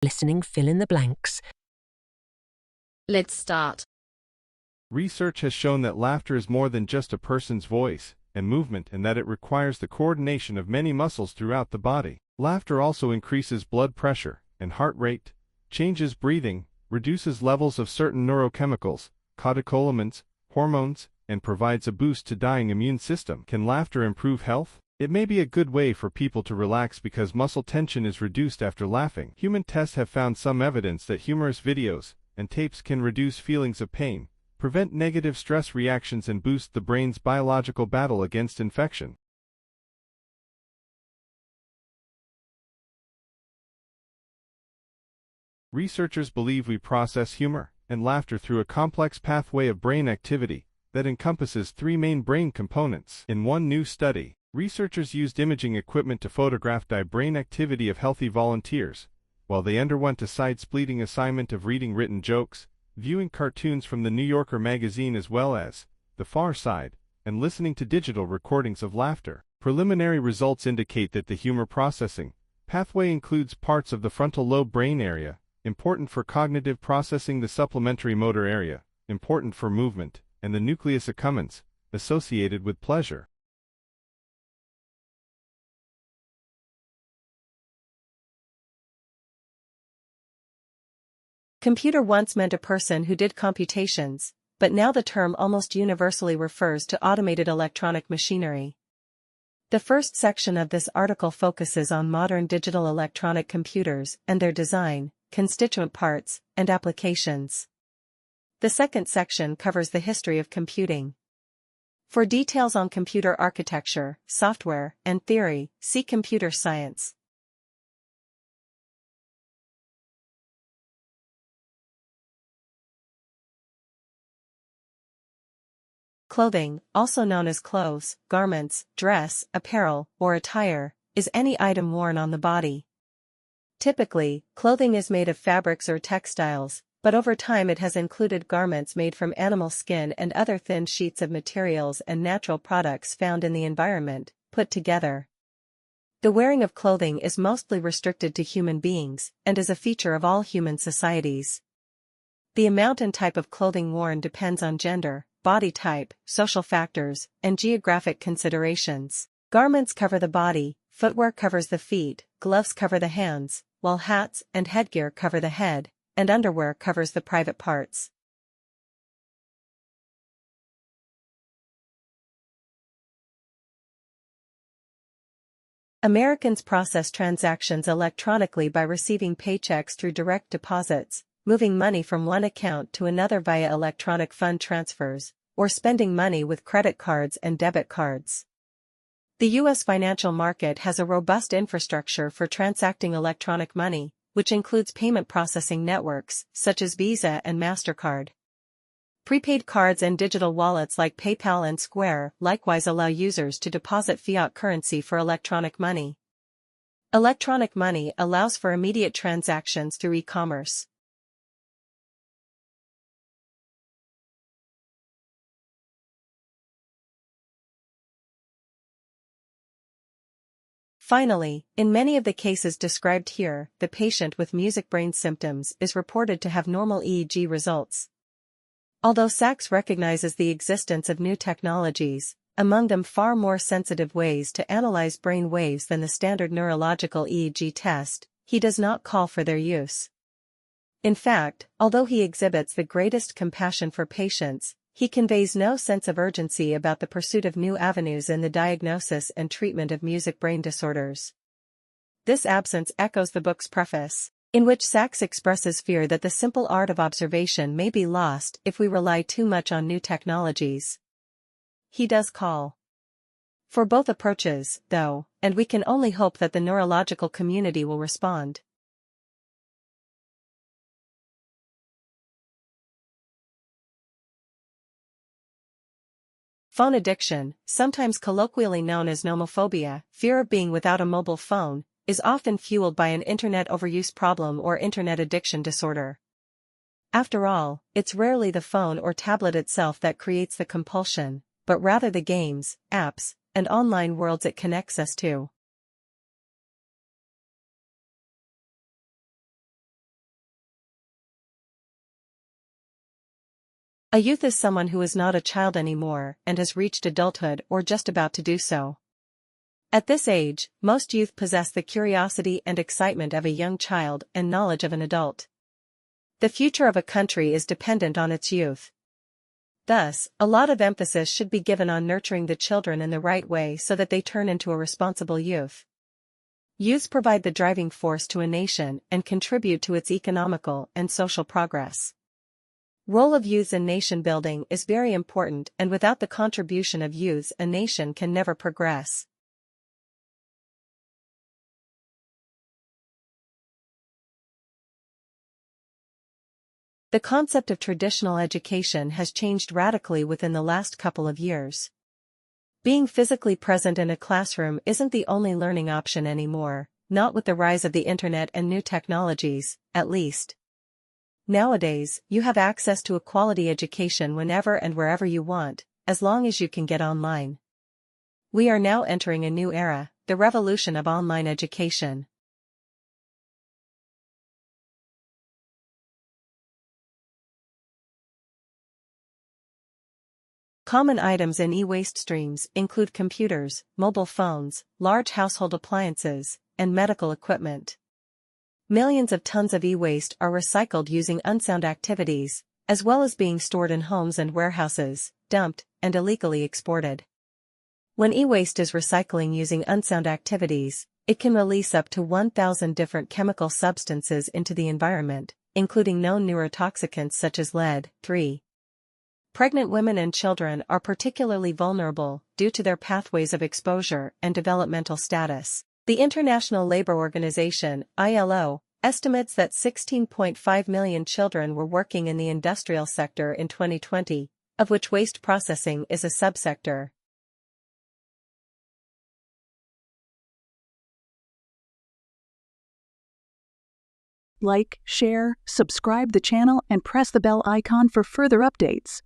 Listening Fill in the Blanks. Let's start. Research has shown that laughter is more than just a person's voice and movement, and that it requires the coordination of many muscles throughout the body. Laughter also increases blood pressure and heart rate, changes breathing, reduces levels of certain neurochemicals, catecholamines, hormones, and provides a boost to dying immune system. Can laughter improve health? It may be a good way for people to relax because muscle tension is reduced after laughing. Human tests have found some evidence that humorous videos and tapes can reduce feelings of pain, prevent negative stress reactions, and boost the brain's biological battle against infection. Researchers believe we process humor and laughter through a complex pathway of brain activity that encompasses three main brain components. In one new study, researchers used imaging equipment to photograph the brain activity of healthy volunteers, while they underwent a side-splitting assignment of reading written jokes, viewing cartoons from the New Yorker magazine as well as The Far Side, and listening to digital recordings of laughter. Preliminary results indicate that the humor processing pathway includes parts of the frontal lobe brain area, important for cognitive processing, the supplementary motor area, important for movement, and the nucleus accumbens, associated with pleasure. Computer once meant a person who did computations, but now the term almost universally refers to automated electronic machinery. The first section of this article focuses on modern digital electronic computers and their design, constituent parts, and applications. The second section covers the history of computing. For details on computer architecture, software, and theory, see computer science. Clothing, also known as clothes, garments, dress, apparel, or attire, is any item worn on the body. Typically, clothing is made of fabrics or textiles, but over time it has included garments made from animal skin and other thin sheets of materials and natural products found in the environment, put together. The wearing of clothing is mostly restricted to human beings, and is a feature of all human societies. The amount and type of clothing worn depends on gender, body type, social factors, and geographic considerations. Garments cover the body, footwear covers the feet, gloves cover the hands, while hats and headgear cover the head, and underwear covers the private parts. Americans process transactions electronically by receiving paychecks through direct deposits, moving money from one account to another via electronic fund transfers, or spending money with credit cards and debit cards. The U.S. financial market has a robust infrastructure for transacting electronic money, which includes payment processing networks, such as Visa and MasterCard. Prepaid cards and digital wallets like PayPal and Square likewise allow users to deposit fiat currency for electronic money. Electronic money allows for immediate transactions through e-commerce. Finally, in many of the cases described here, the patient with music brain symptoms is reported to have normal EEG results. Although Sachs recognizes the existence of new technologies, among them far more sensitive ways to analyze brain waves than the standard neurological EEG test, he does not call for their use. In fact, although he exhibits the greatest compassion for patients, he conveys no sense of urgency about the pursuit of new avenues in the diagnosis and treatment of music brain disorders. This absence echoes the book's preface, in which Sachs expresses fear that the simple art of observation may be lost if we rely too much on new technologies. He does call for both approaches, though, and we can only hope that the neurological community will respond. Phone addiction, sometimes colloquially known as nomophobia, fear of being without a mobile phone, is often fueled by an internet overuse problem or internet addiction disorder. After all, it's rarely the phone or tablet itself that creates the compulsion, but rather the games, apps, and online worlds it connects us to. A youth is someone who is not a child anymore and has reached adulthood or just about to do so. At this age, most youth possess the curiosity and excitement of a young child and knowledge of an adult. The future of a country is dependent on its youth. Thus, a lot of emphasis should be given on nurturing the children in the right way so that they turn into a responsible youth. Youths provide the driving force to a nation and contribute to its economical and social progress. Role of youths in nation building is very important, and without the contribution of youths, a nation can never progress. The concept of traditional education has changed radically within the last couple of years. Being physically present in a classroom isn't the only learning option anymore, not with the rise of the internet and new technologies, at least. Nowadays, you have access to a quality education whenever and wherever you want, as long as you can get online. We are now entering a new era, the revolution of online education. Common items in e-waste streams include computers, mobile phones, large household appliances, and medical equipment. Millions of tons of e-waste are recycled using unsound activities, as well as being stored in homes and warehouses, dumped, and illegally exported. When e-waste is recycling using unsound activities, it can release up to 1,000 different chemical substances into the environment, including known neurotoxicants such as lead. 3. Pregnant women and children are particularly vulnerable due to their pathways of exposure and developmental status. The International Labour Organization, ILO, estimates that 16.5 million children were working in the industrial sector in 2020, of which waste processing is a subsector. Like, share, subscribe the channel, and press the bell icon for further updates.